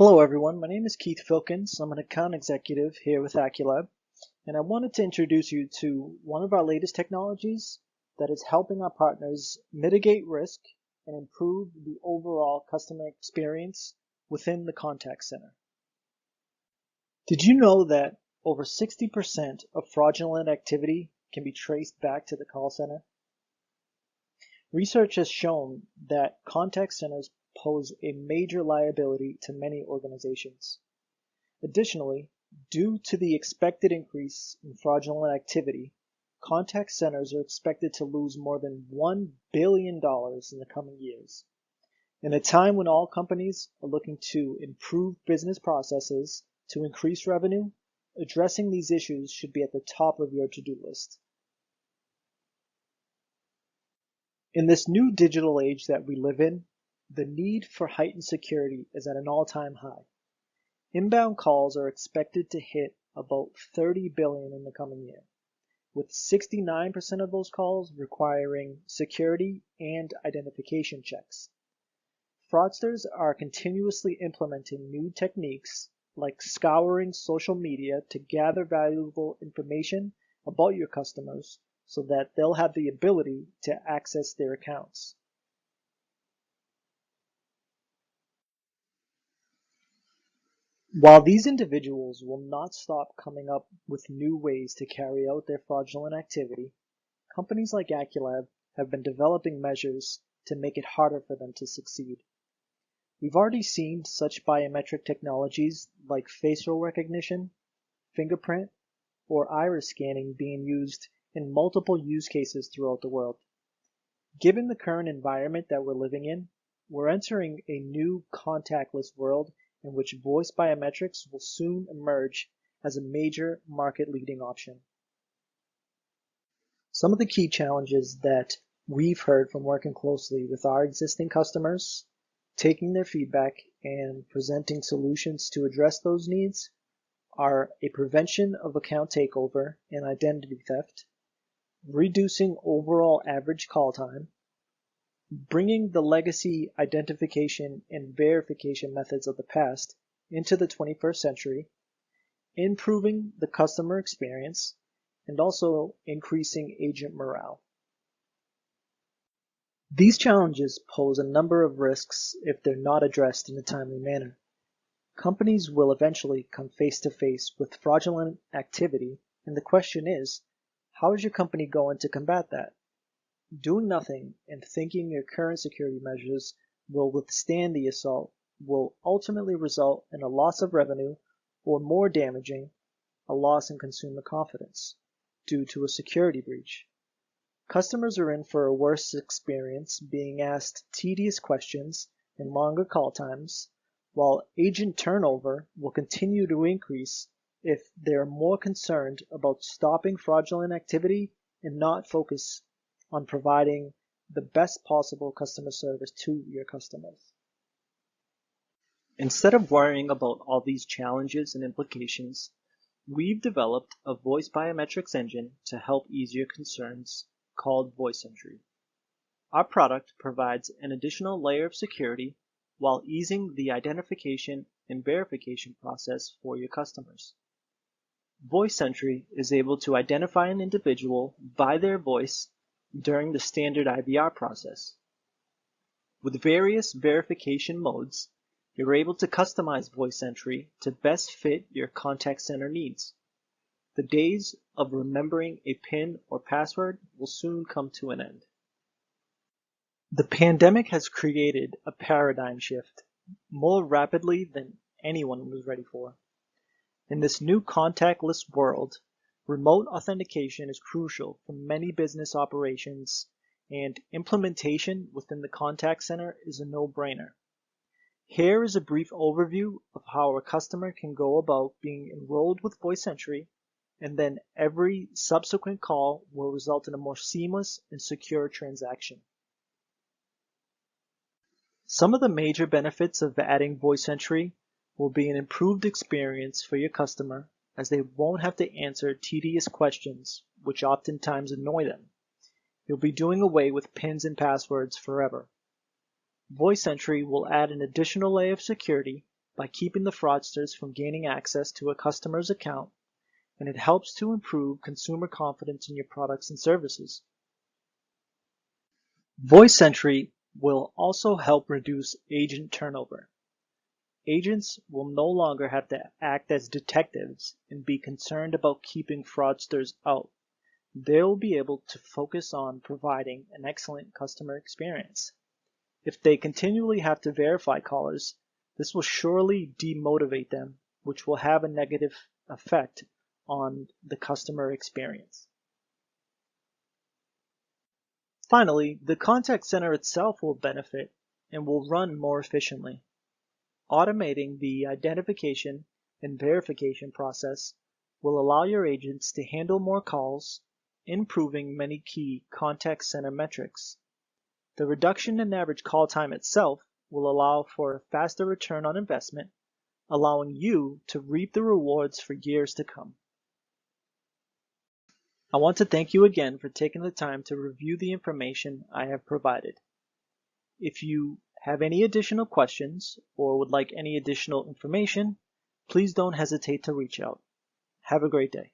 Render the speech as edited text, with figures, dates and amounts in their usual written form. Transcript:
Hello everyone, my name is Keith Filkins. I'm an account executive here with Aculab, and I wanted to introduce you to one of our latest technologies that is helping our partners mitigate risk and improve the overall customer experience within the contact center. Did you know that over 60% of fraudulent activity can be traced back to the call center? Research has shown that contact centers pose a major liability to many organizations. Additionally, due to the expected increase in fraudulent activity, contact centers are expected to lose more than $1 billion in the coming years. In a time when all companies are looking to improve business processes to increase revenue, addressing these issues should be at the top of your to-do list. In this new digital age that we live in, the need for heightened security is at an all-time high. Inbound calls are expected to hit about 30 billion in the coming year, with 69% of those calls requiring security and identification checks. Fraudsters are continuously implementing new techniques like scouring social media to gather valuable information about your customers so that they'll have the ability to access their accounts. While these individuals will not stop coming up with new ways to carry out their fraudulent activity, companies like Aculab have been developing measures to make it harder for them to succeed. We've already seen such biometric technologies like facial recognition, fingerprint, or iris scanning being used in multiple use cases throughout the world. Given the current environment that we're living in, we're entering a new contactless world in which voice biometrics will soon emerge as a major market-leading option. Some of the key challenges that we've heard from working closely with our existing customers, taking their feedback and presenting solutions to address those needs are a prevention of account takeover and identity theft, reducing overall average call time, bringing the legacy identification and verification methods of the past into the 21st century, improving the customer experience, and also increasing agent morale. These challenges pose a number of risks if they're not addressed in a timely manner. Companies will eventually come face to face with fraudulent activity, and the question is, how is your company going to combat that? Doing nothing and thinking your current security measures will withstand the assault will ultimately result in a loss of revenue, or more damaging, a loss in consumer confidence due to a security breach. Customers are in for a worse experience being asked tedious questions and longer call times, while agent turnover will continue to increase if they're more concerned about stopping fraudulent activity and not focus on providing the best possible customer service to your customers. Instead of worrying about all these challenges and implications, we've developed a voice biometrics engine to help ease your concerns called VoiSentry. Our product provides an additional layer of security while easing the identification and verification process for your customers. VoiSentry is able to identify an individual by their voice during the standard IVR process. With various verification modes, you're able to customize VoiSentry to best fit your contact center needs. The days of remembering a PIN or password will soon come to an end. The pandemic has created a paradigm shift more rapidly than anyone was ready for. In this new contactless world, remote authentication is crucial for many business operations, and implementation within the contact center is a no-brainer. Here is a brief overview of how a customer can go about being enrolled with VoiSentry, and then every subsequent call will result in a more seamless and secure transaction. Some of the major benefits of adding VoiSentry will be an improved experience for your customer, as they won't have to answer tedious questions, which oftentimes annoy them. You'll be doing away with PINs and passwords forever. VoiSentry will add an additional layer of security by keeping the fraudsters from gaining access to a customer's account, and it helps to improve consumer confidence in your products and services. VoiSentry will also help reduce agent turnover. Agents will no longer have to act as detectives and be concerned about keeping fraudsters out. They'll be able to focus on providing an excellent customer experience. If they continually have to verify callers, this will surely demotivate them, which will have a negative effect on the customer experience. Finally, the contact center itself will benefit and will run more efficiently. Automating the identification and verification process will allow your agents to handle more calls, improving many key contact center metrics. The reduction in average call time itself will allow for a faster return on investment, allowing you to reap the rewards for years to come. I want to thank you again for taking the time to review the information I have provided. If you have any additional questions or would like any additional information, please don't hesitate to reach out. Have a great day.